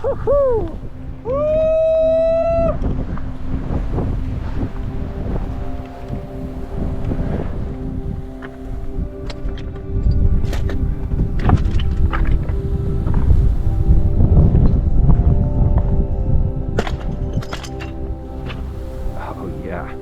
Woohoo! Oh yeah.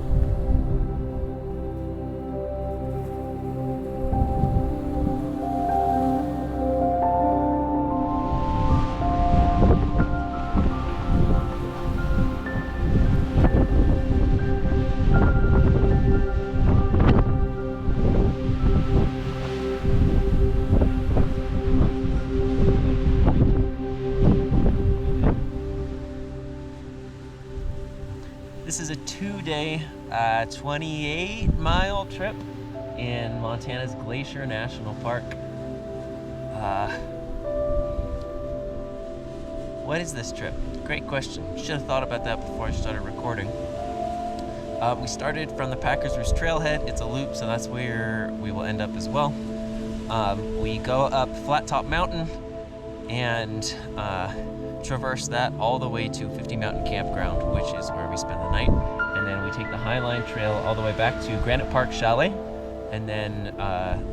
This is a 2-day, 28-mile trip in Montana's Glacier National Park. What is this trip? Great question. Should have thought about that before I started recording. We started from the Packers Roost Trailhead. It's a loop, so that's where we will end up as well. We go up Flattop Mountain and traverse that all the way to 50 Mountain Campground, which is where we spend the night. And then we take the Highline Trail all the way back to Granite Park Chalet, and then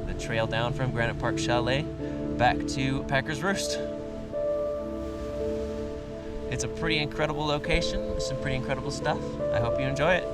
the trail down from Granite Park Chalet back to Packers Roost. It's a pretty incredible location, some pretty incredible stuff. I hope you enjoy it.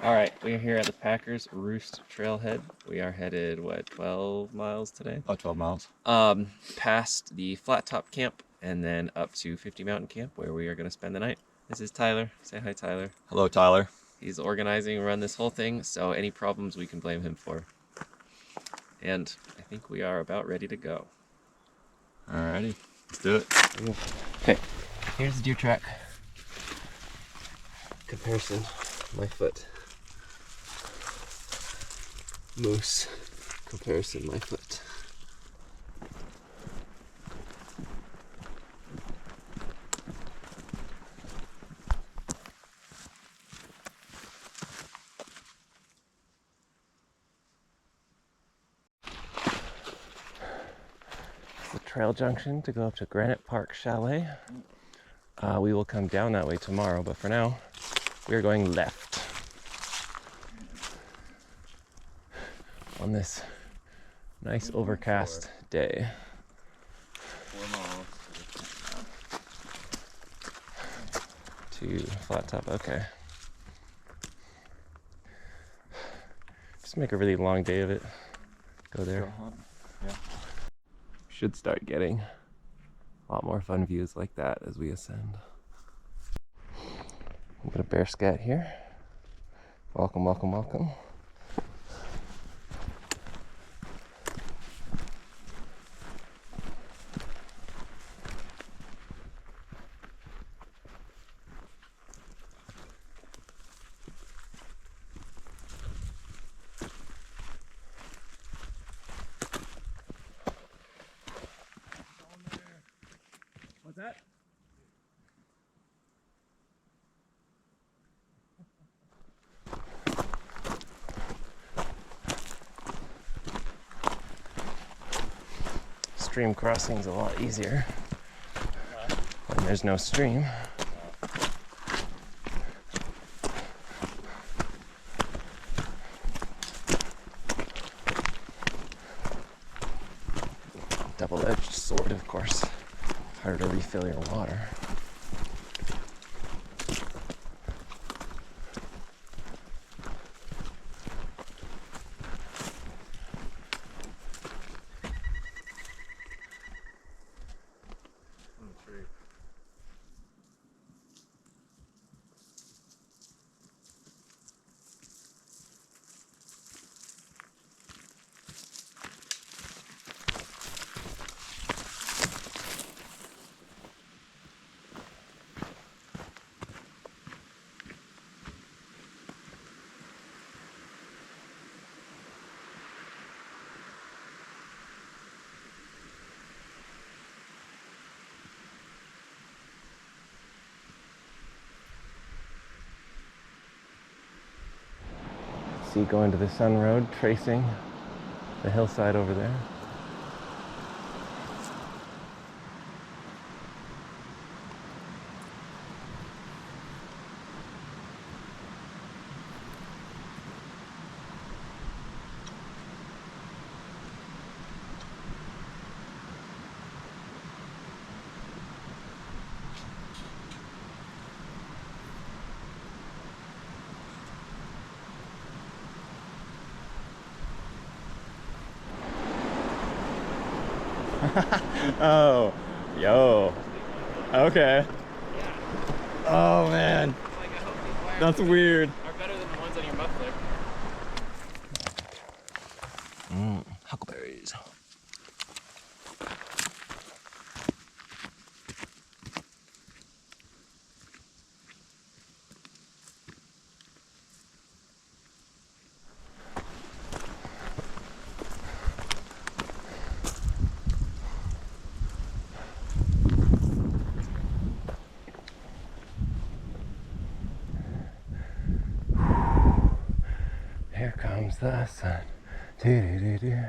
All right, we're here at the Packers Roost Trailhead. We are headed, 12 miles today? Oh, 12 miles. Past the Flattop Camp and then up to 50 Mountain Camp, where we are going to spend the night. This is Tyler. Say hi, Tyler. Hello, Tyler. He's organizing and run this whole thing, so any problems we can blame him for. And I think we are about ready to go. Alrighty, let's do it. Okay, here's the deer track. Comparison, my foot. Moose, comparison, my foot. The trail junction to go up to Granite Park Chalet. We will come down that way tomorrow, but for now, we are going left on this nice overcast day. 4 miles. To Flattop, okay. Just make a really long day of it. Go there. Yeah. Should start getting a lot more fun views like that as we ascend. A bit of bear scat here. Welcome, welcome, welcome. What's that? Stream crossing's a lot easier when there's no stream. Double-edged sword, of course. Harder to refill your water. see going to the Sun Road, tracing the hillside over there. Oh, yo. Okay. Oh man, that's weird. Are better than the ones on your muffler. Huckleberries. Here comes the sun. Do-do-do-do.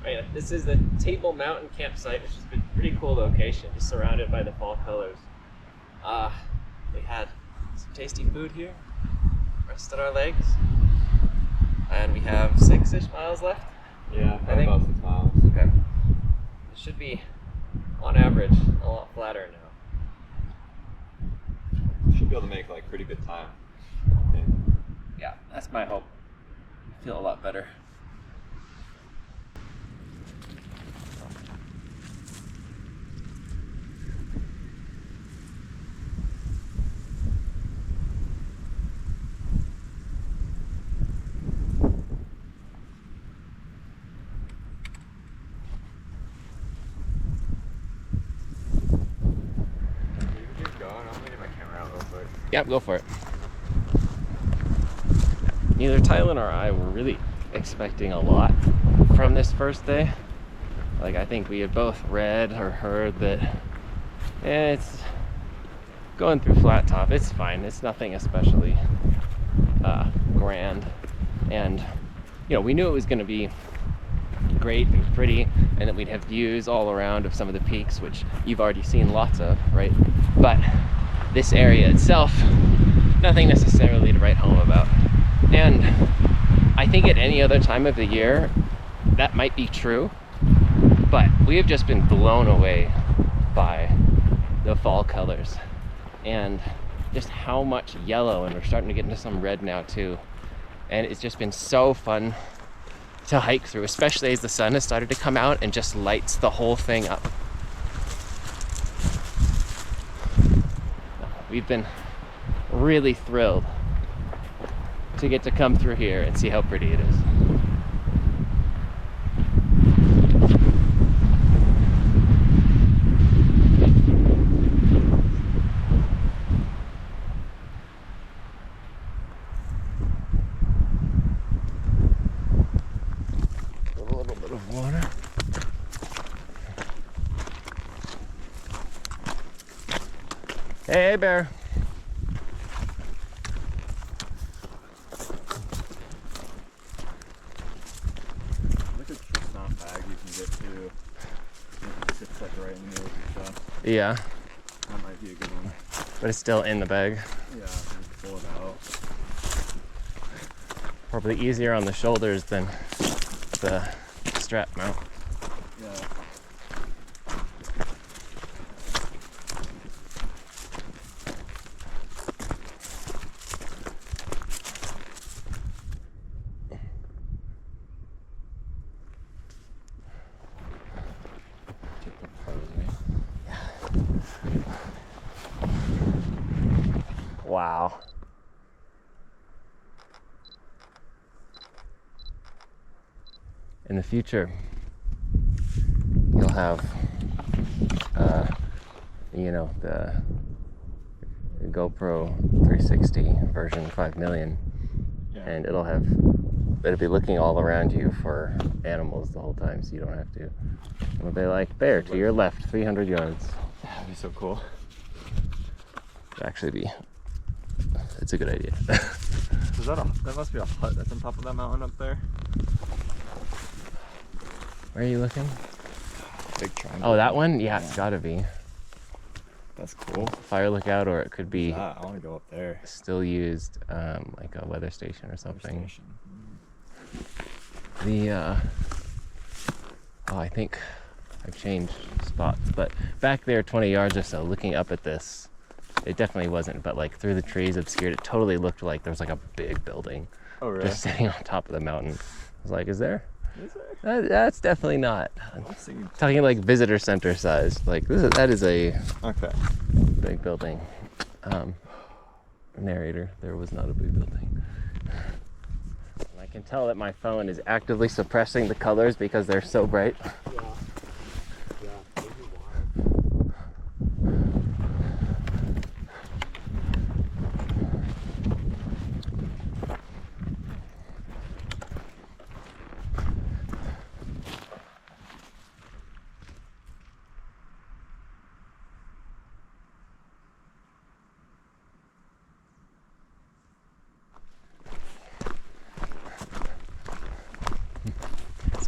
Right, this is the Table Mountain campsite, which has been a pretty cool location, just surrounded by the fall colors. We had some tasty food here, rested our legs, and we have 6-ish miles left. Yeah, I think about 6 miles. Okay. It should be, on average, a lot flatter now. Should be able to make like pretty good time. Yeah, that's my hope. I feel a lot better. Yep, go for it. Neither Tyler nor I were really expecting a lot from this first day. Like, I think we had both read or heard that it's going through Flattop, it's fine. It's nothing especially grand. And, you know, we knew it was going to be great and pretty, and that we'd have views all around of some of the peaks, which you've already seen lots of, right? But this area itself, nothing necessarily to write home about. And I think at any other time of the year, that might be true, but we have just been blown away by the fall colors and just how much yellow, and we're starting to get into some red now too. And it's just been so fun to hike through, especially as the sun has started to come out and just lights the whole thing up. We've been really thrilled to get to come through here and see how pretty it is. A little bit of water. Hey, bear. Look at the snot bag you can get to. It sits like right in the middle of your chest. Yeah, That might be a good one. but it's still in the bag. Yeah, just pull it out. Probably easier on the shoulders than the strap mount. Yeah. Take the posing. Wow. In the future, you'll have, you know, the GoPro 360 version 5 million, Yeah. and it'll be looking all around you for animals the whole time, so you don't have to. It'll be like, bear to your left, 300 yards. That'd be so cool. It'd actually be, it's a good idea. Is that must be a hut that's on top of that mountain up there? Where are you looking? Big triangle. Oh, that one? Yeah, it's gotta be. That's cool. Fire lookout, or it could be I want to go up there. still used, like a weather station or something. Station. I think I've changed spots, but back there 20 yards or so, looking up at this, it definitely wasn't, but like through the trees obscured, it totally looked like there was like a big building Oh, really? just sitting on top of the mountain. I was like, is there? Is there? That's definitely not. Let's see. Talking like visitor center size, like that is a Okay. big building. Narrator, there was not a big building. And I can tell that my phone is actively suppressing the colors because they're so bright. Yeah. Yeah. Those are wild.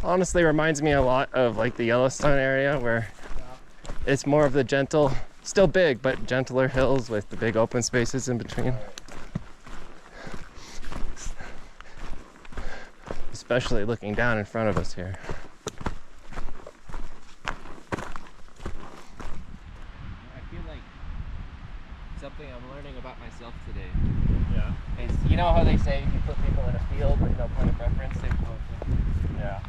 Honestly reminds me a lot of like the Yellowstone area, where it's more of the gentle, still big, but gentler hills with the big open spaces in between. Especially looking down in front of us here. I feel like something I'm learning about myself today Yeah. is, you know how they say if you put people in a field with no point of reference, they will. Yeah.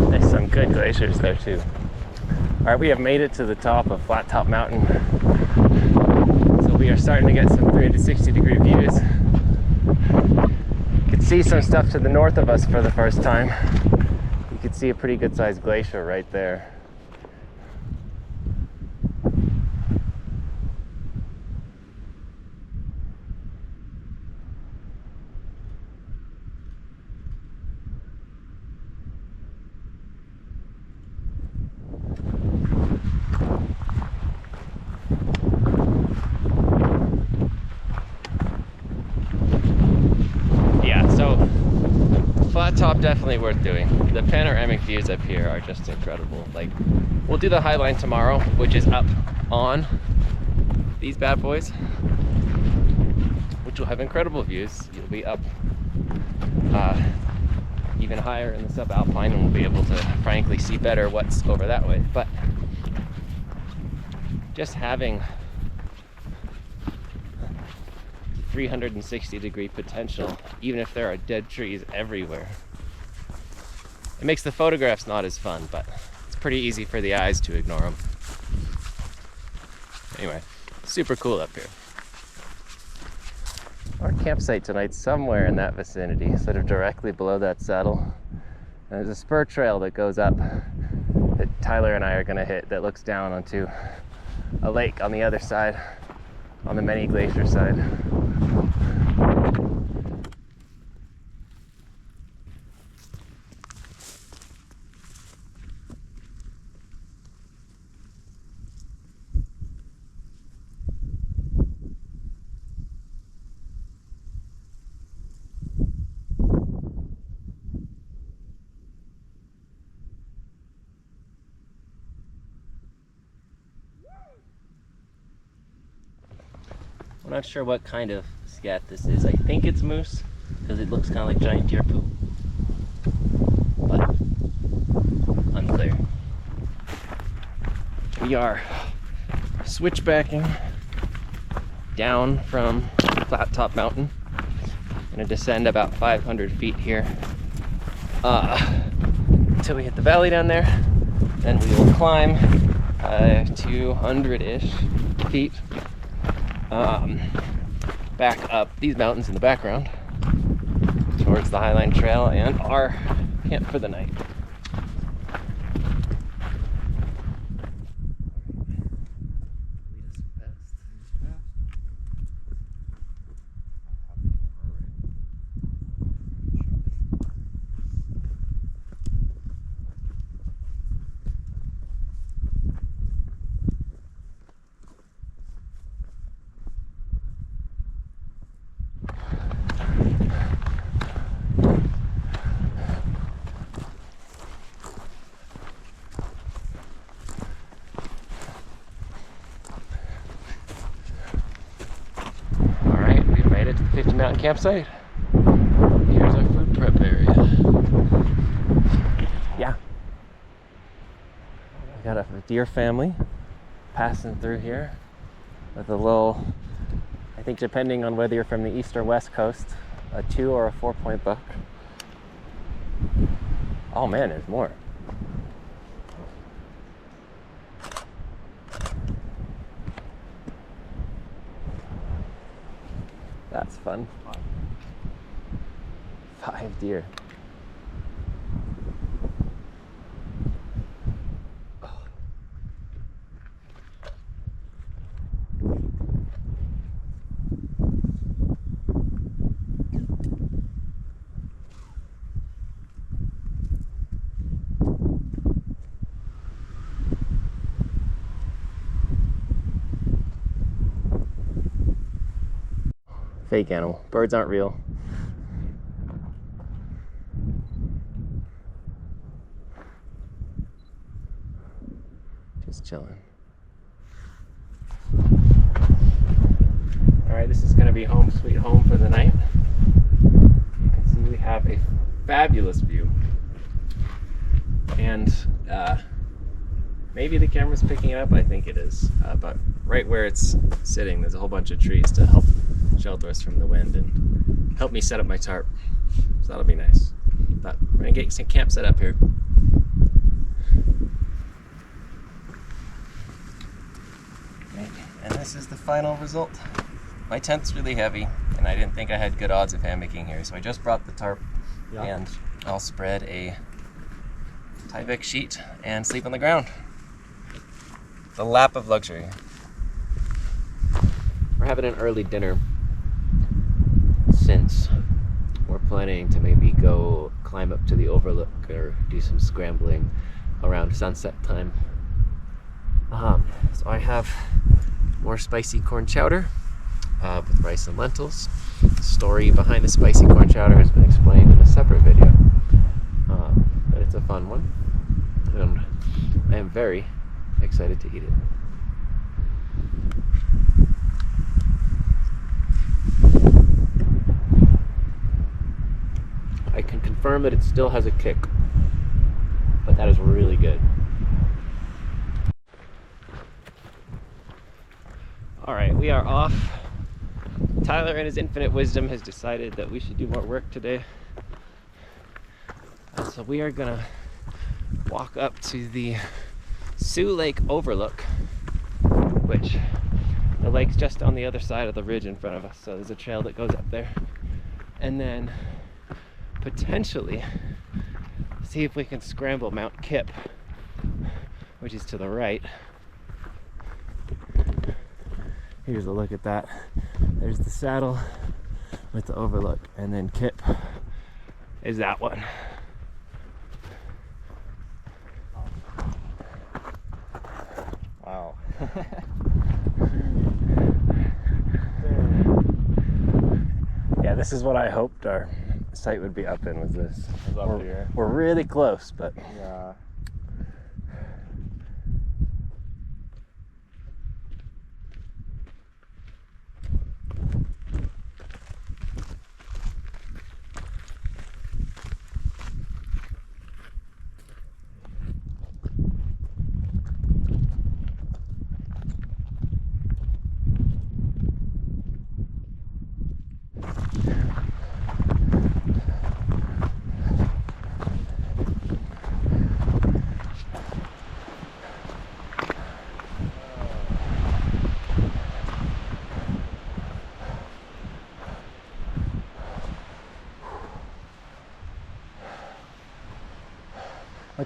There's some good glaciers there too. All right, we have made it to the top of Flattop Mountain. So we are starting to get some 360-degree views. You can see some stuff to the north of us for the first time. You can see a pretty good sized glacier right there. Flat top definitely worth doing. The panoramic views up here are just incredible. Like, we'll do the Highline tomorrow, which is up on these bad boys, which will have incredible views. You'll be up even higher in the subalpine, and we'll be able to frankly see better what's over that way. But just having 360-degree potential, even if there are dead trees everywhere. It makes the photographs not as fun, but it's pretty easy for the eyes to ignore them. Anyway, super cool up here. Our campsite tonight's somewhere in that vicinity, sort of directly below that saddle. There's a spur trail that goes up that Tyler and I are going to hit that looks down onto a lake on the other side, on the many glacier side. I'm not sure what kind of scat this is. I think it's moose, because it looks kind of like giant deer poop. But unclear. We are switchbacking down from Flattop Mountain. Gonna descend about 500 feet here until we hit the valley down there. Then we will climb 200-ish feet back up these mountains in the background towards the Highline Trail and our camp for the night. To the 50 Mountain campsite. Here's our food prep area. Yeah. We got a deer family passing through here with a little, I think depending on whether you're from the east or west coast, a 2 or a 4-point buck. Oh man, there's more. That's fun. 5 deer. Fake animal. Birds aren't real. Just chilling. Alright, this is going to be home sweet home for the night. You can see we have a fabulous view. And maybe the camera's picking it up, I think it is. But right where it's sitting, there's a whole bunch of trees to help shelter us from the wind and help me set up my tarp. So that'll be nice. But we're gonna get some camp set up here. And this is the final result. My tent's really heavy and I didn't think I had good odds of hammocking here, so I just brought the tarp and I'll spread a Tyvek sheet and sleep on the ground. The lap of luxury. We're having an early dinner since we're planning to maybe go climb up to the Overlook or do some scrambling around sunset time. So I have more spicy corn chowder with rice and lentils. The story behind the spicy corn chowder has been explained in a separate video, but it's a fun one and I am very excited to eat it. I can confirm that it still has a kick, but that is really good. Alright, we are off. Tyler in his infinite wisdom has decided that we should do more work today. So we are gonna walk up to the Sioux Lake Overlook, which the lake's just on the other side of the ridge in front of us, so there's a trail that goes up there. And then potentially see if we can scramble Mount Kip, which is to the right. Here's a look at that. There's the saddle with the overlook, and then Kip is that one. Wow. Yeah, this is what I hoped our site would be up in, was this. It's up here. We're really close, but Yeah.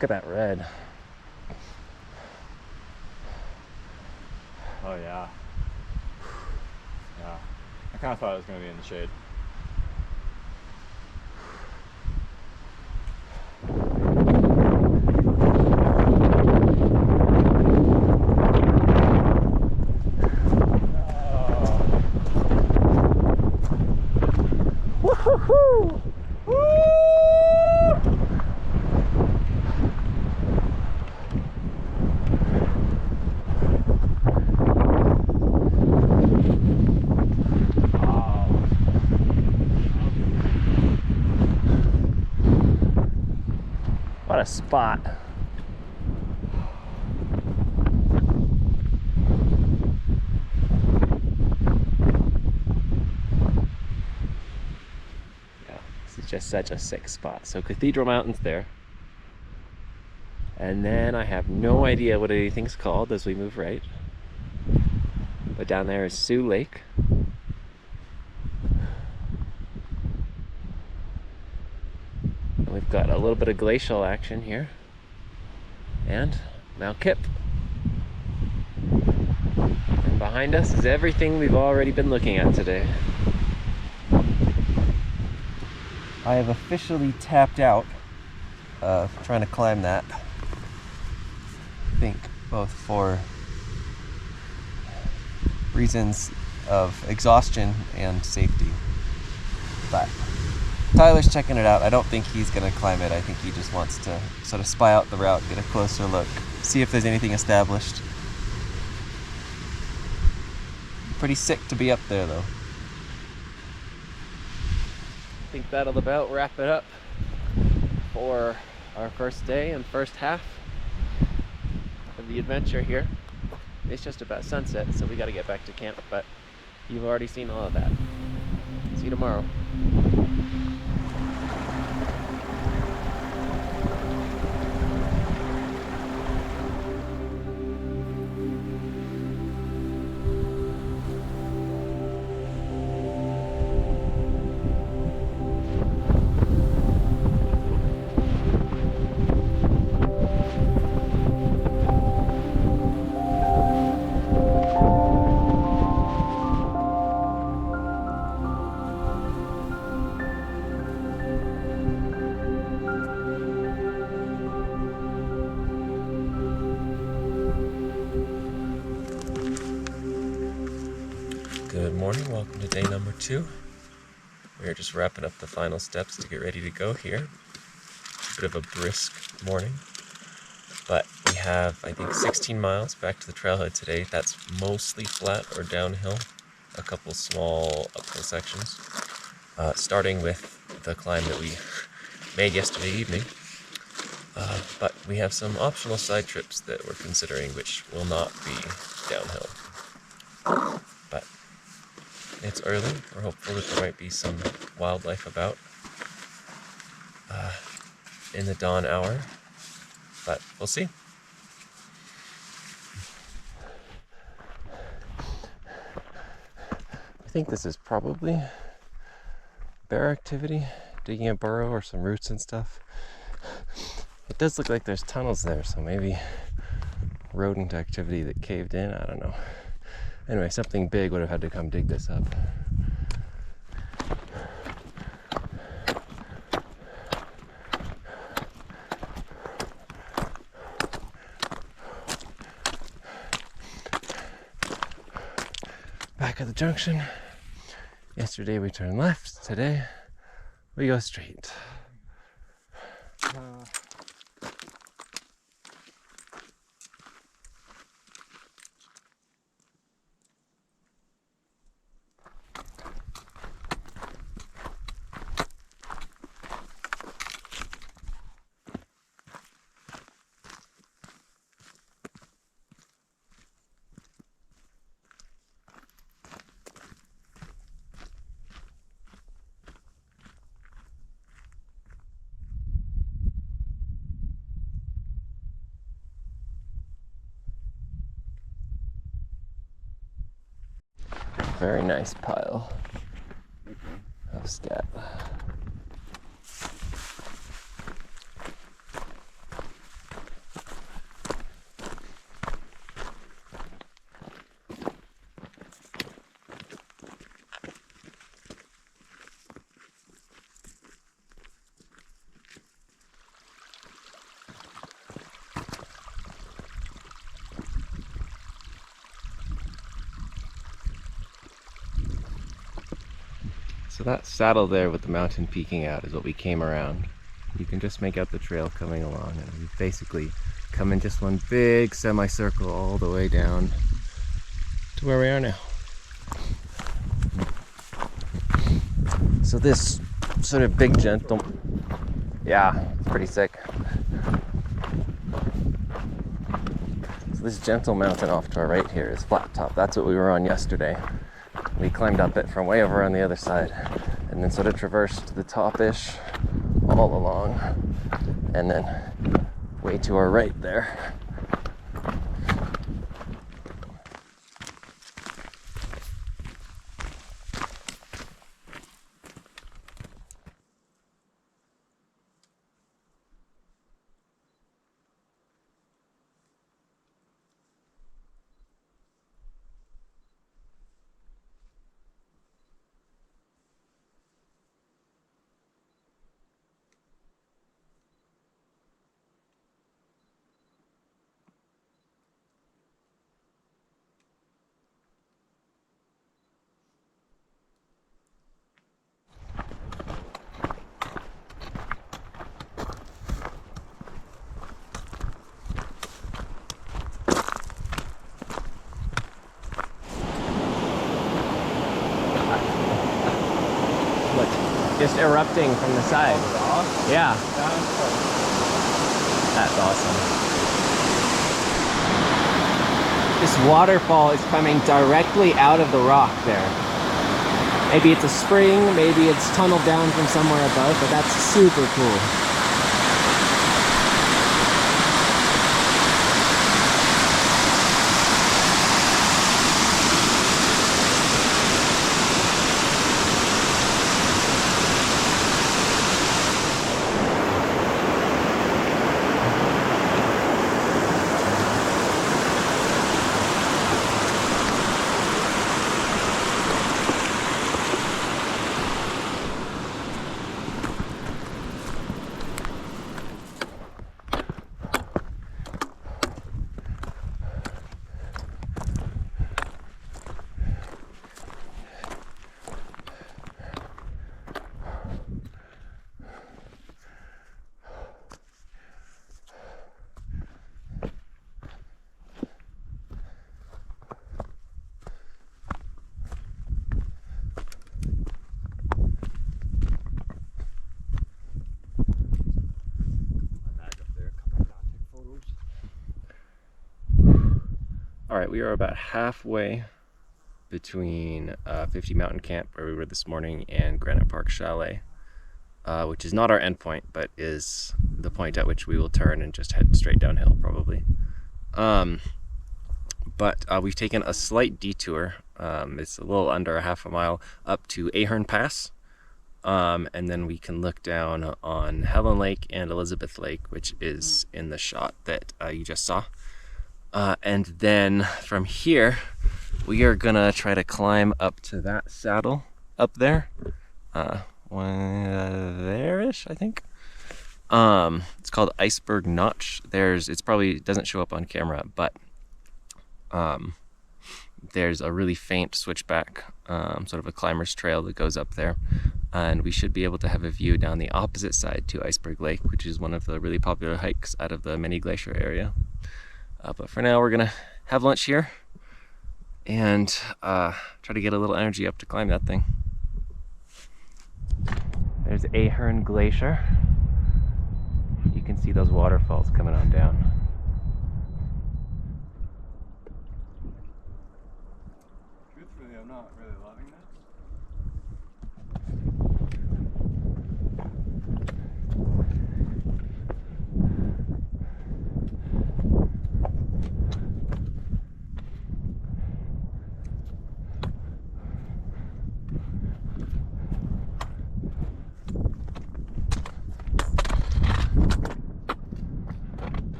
look at that red. Oh yeah. Yeah. I kind of thought it was going to be in the shade. Woo-hoo-hoo! What a spot. Yeah, this is just such a sick spot. So Cathedral Mountain's there. And then I have no idea what anything's called as we move right. But down there is Sioux Lake. And we've got a little bit of glacial action here. And Mount Kip. And behind us is everything we've already been looking at today. I have officially tapped out of trying to climb that. I think both for reasons of exhaustion and safety. But Tyler's checking it out. I don't think he's gonna climb it. I think he just wants to sort of spy out the route, get a closer look, see if there's anything established. Pretty sick to be up there though. I think that'll about wrap it up for our first day and first half of the adventure here. It's just about sunset, so we got to get back to camp, but you've already seen all of that. See you tomorrow. Good morning, welcome to day number 2. We're just wrapping up the final steps to get ready to go here. Bit of a brisk morning, but we have, I think, 16 miles back to the trailhead today. That's mostly flat or downhill, a couple small uphill sections, starting with the climb that we made yesterday evening. But we have some optional side trips that we're considering, which will not be downhill. But it's early. We're hopeful that there might be some wildlife about in the dawn hour, but we'll see. I think this is probably bear activity, digging a burrow or some roots and stuff. It does look like there's tunnels there, so maybe rodent activity that caved in, I don't know. Anyway, something big would have had to come dig this up. Back at the junction. Yesterday we turned left, today we go straight. Very nice pile of scat. So that saddle there with the mountain peeking out is what we came around. You can just make out the trail coming along, and we've basically come in just one big semicircle all the way down to where we are now. So this sort of big gentle, yeah, it's pretty sick. So this gentle mountain off to our right here is Flattop. That's what we were on yesterday. We climbed up it from way over on the other side and then sort of traversed the top-ish all along, and then way to our right there. Just erupting from the side. Yeah. That's awesome. This waterfall is coming directly out of the rock there. Maybe it's a spring, maybe it's tunneled down from somewhere above, but that's super cool. Alright, we are about halfway between 50 Mountain Camp, where we were this morning, and Granite Park Chalet, which is not our endpoint, but is the point at which we will turn and just head straight downhill, probably. But we've taken a slight detour. It's a little under a half a mile up to Ahern Pass, And then we can look down on Helen Lake and Elizabeth Lake, which is in the shot that you just saw. And then from here, we are gonna try to climb up to that saddle up there. There-ish, I think. It's called Iceberg Notch. It's probably doesn't show up on camera, but there's a really faint switchback, sort of a climber's trail that goes up there, and we should be able to have a view down the opposite side to Iceberg Lake, which is one of the really popular hikes out of the mini glacier area. But for now, we're gonna have lunch here and try to get a little energy up to climb that thing. There's Ahern Glacier. You can see those waterfalls coming on down. Truthfully, I'm not really loving this.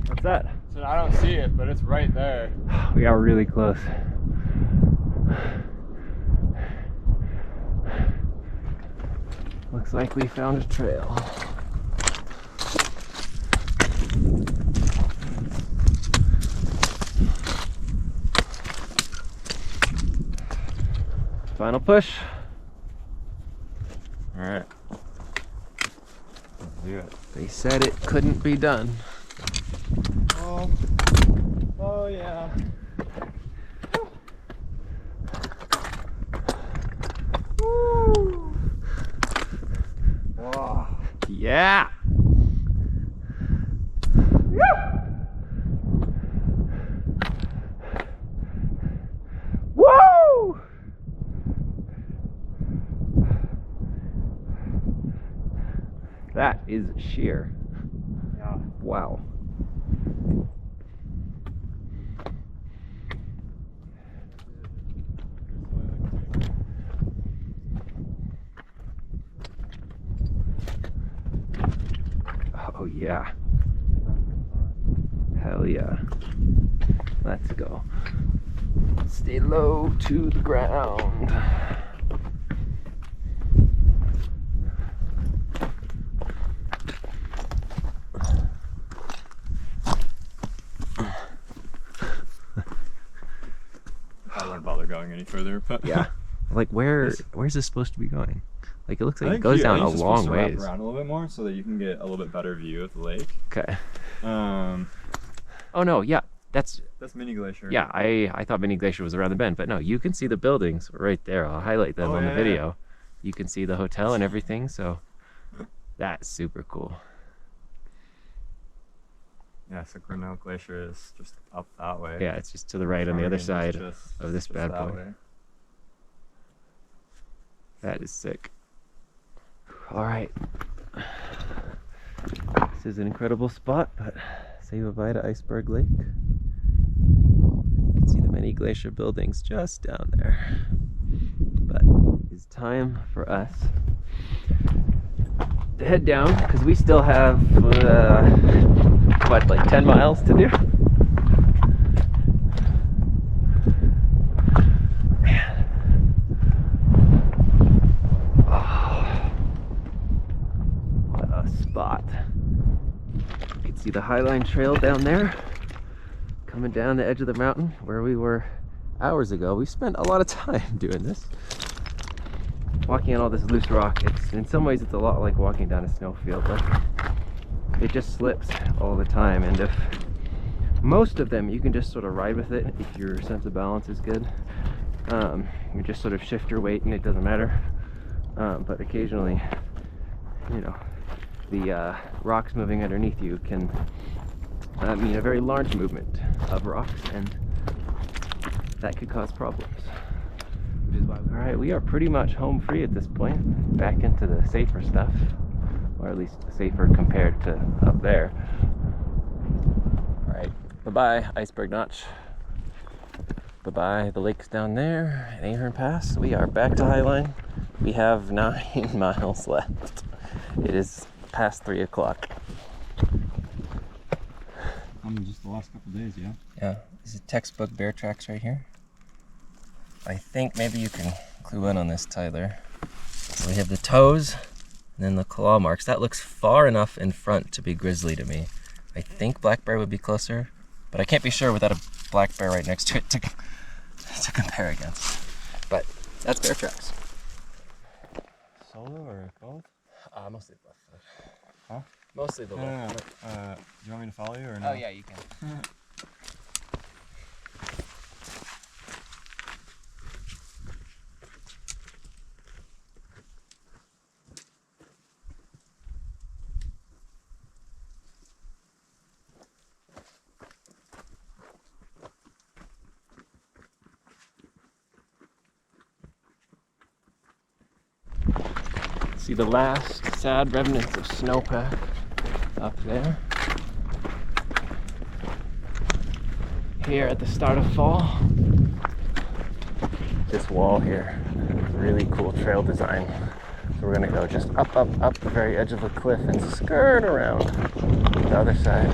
What's that? So I don't see it, but it's right there. We are really close. Looks like we found a trail. Final push. All right. Let's do it. They said it couldn't be done. Oh yeah. Woo. Wow. Yeah. Woo! That is sheer. Yeah. Wow. Oh yeah. Hell yeah. Let's go. Stay low to the ground. I wouldn't bother going any further, but Yeah. Like where's this supposed to be going? Like it looks like it goes down a long ways. Wrap around a little bit more so that you can get a little bit better view of the lake. Okay. Oh no, yeah. That's Mini Glacier. yeah, I thought Mini Glacier was around the bend, but no, you can see the buildings right there. I'll highlight them on the video. You can see the hotel and everything, so that's super cool. Yeah, so Granite Glacier is just up that way. Yeah, it's just to the right on the other side of this bad boy. Way. That is sick. All right. This is an incredible spot, but say bye-bye to Iceberg Lake. You can see the mini glacier buildings just down there. But it's time for us to head down because we still have, what, like 10 miles to do? Man. Oh, what a spot. You can see the Highline Trail down there, coming down the edge of the mountain where we were hours ago. We spent a lot of time doing this. Walking on all this loose rock, in some ways it's a lot like walking down a snowfield. Like, it just slips all the time, and if most of them you can just sort of ride with it if your sense of balance is good. You just sort of shift your weight and it doesn't matter. But occasionally, you know, the rocks moving underneath you can mean a very large movement of rocks, and that could cause problems. Alright, we are pretty much home free at this point. Back into the safer stuff, or at least safer compared to up there. Alright, bye-bye, Iceberg Notch. Bye-bye, the lake's down there at Ahern Pass. We are back to Highline. We have 9 miles left. It is past 3 o'clock. Just the last couple days, yeah. Yeah, this is textbook bear tracks right here. I think maybe you can clue in on this, Tyler. So we have the toes and then the claw marks. That looks far enough in front to be grizzly to me. I think black bear would be closer, but I can't be sure without a black bear right next to it to compare against. But that's bear tracks. Solo or both? Mostly the left foot. Huh? Mostly the left foot. Do you want me to follow you or no? Oh yeah, you can. See the last sad remnants of snowpack up there. Here at the start of fall. This wall here, really cool trail design. So we're gonna go just up the very edge of the cliff and skirt around the other side.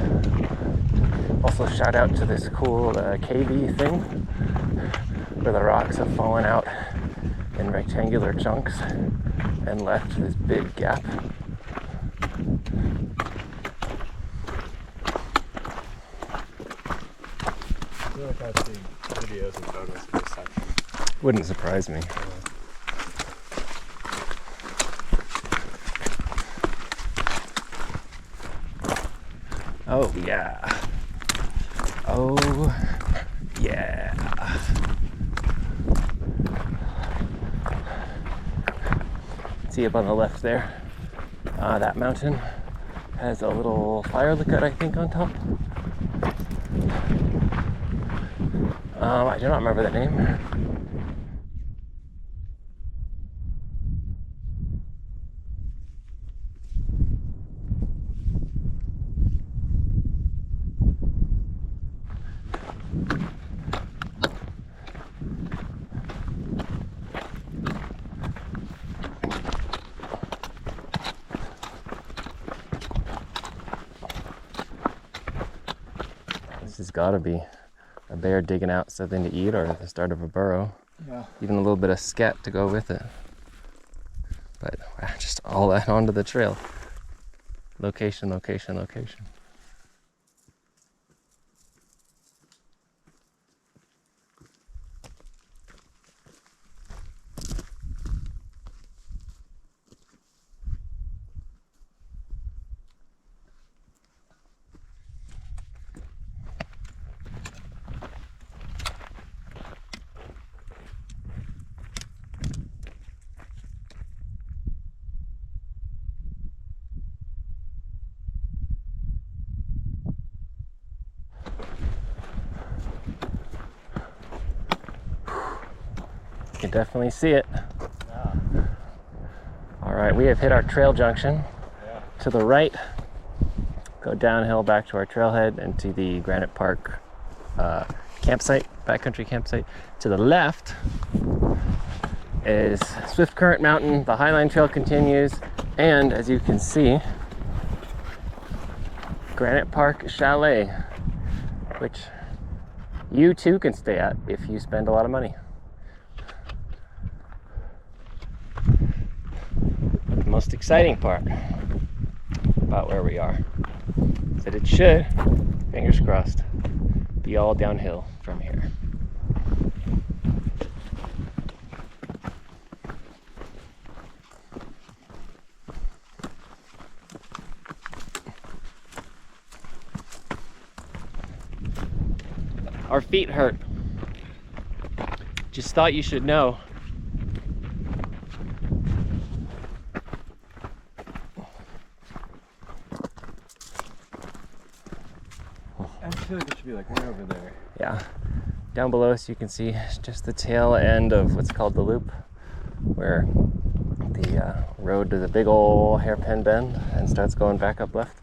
Also shout out to this cool cavey thing where the rocks have fallen out in rectangular chunks and left this big gap. I feel like I've seen videos and photos of this section. Wouldn't surprise me. Oh yeah. Oh yeah. See up on the left there, that mountain has a little fire lookout, I think, on top. I do not remember the name. This has got to be a bear digging out something to eat or the start of a burrow. Yeah. Even a little bit of scat to go with it. But just all that onto the trail. Location, location, location. You can definitely see it. Yeah. All right, we have hit our trail junction. Yeah. To the right, go downhill back to our trailhead and to the Granite Park campsite, backcountry campsite. To the left is Swift Current Mountain. The Highline Trail continues, and as you can see, Granite Park Chalet, which you too can stay at if you spend a lot of money. The most exciting part about where we are is that it should, fingers crossed, be all downhill from here. Our feet hurt. Just thought you should know. I feel like it should be like way over there. Yeah. Down below us you can see just the tail end of what's called the loop, where the road does a big ol' hairpin bend and starts going back up left.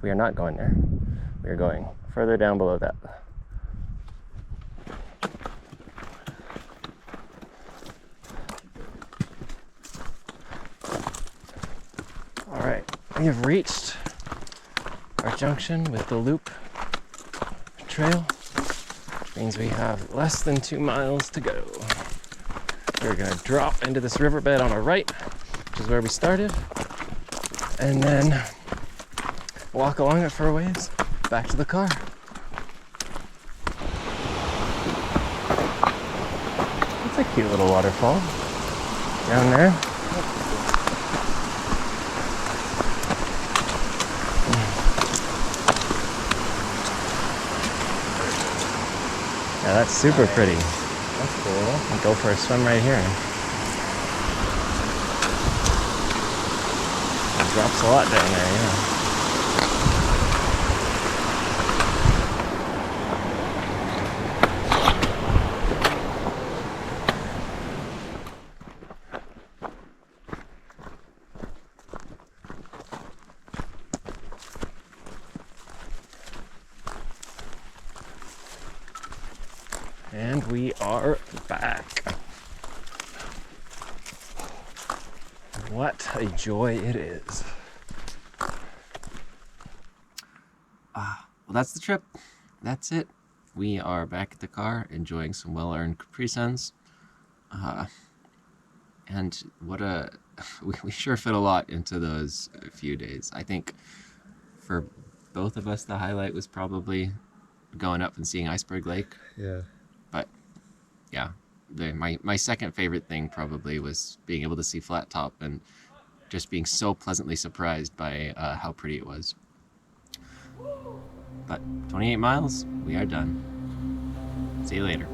We are not going there. We are going further down below that. We have reached our junction with the loop trail, which means we have less than 2 miles to go. We're gonna drop into this riverbed on our right, which is where we started, and then walk along it for a ways back to the car. It's a cute little waterfall down there. Yeah, that's super pretty. That's cool. I'll go for a swim right here. It drops a lot down there, yeah. And we are back. What a joy it is. Well, that's the trip. That's it. We are back at the car, enjoying some well-earned Capri Suns. And what a... we sure fit a lot into those few days. I think for both of us, the highlight was probably going up and seeing Iceberg Lake. Yeah. But yeah, my second favorite thing probably was being able to see Flattop and just being so pleasantly surprised by how pretty it was. But 28 miles, we are done. See you later.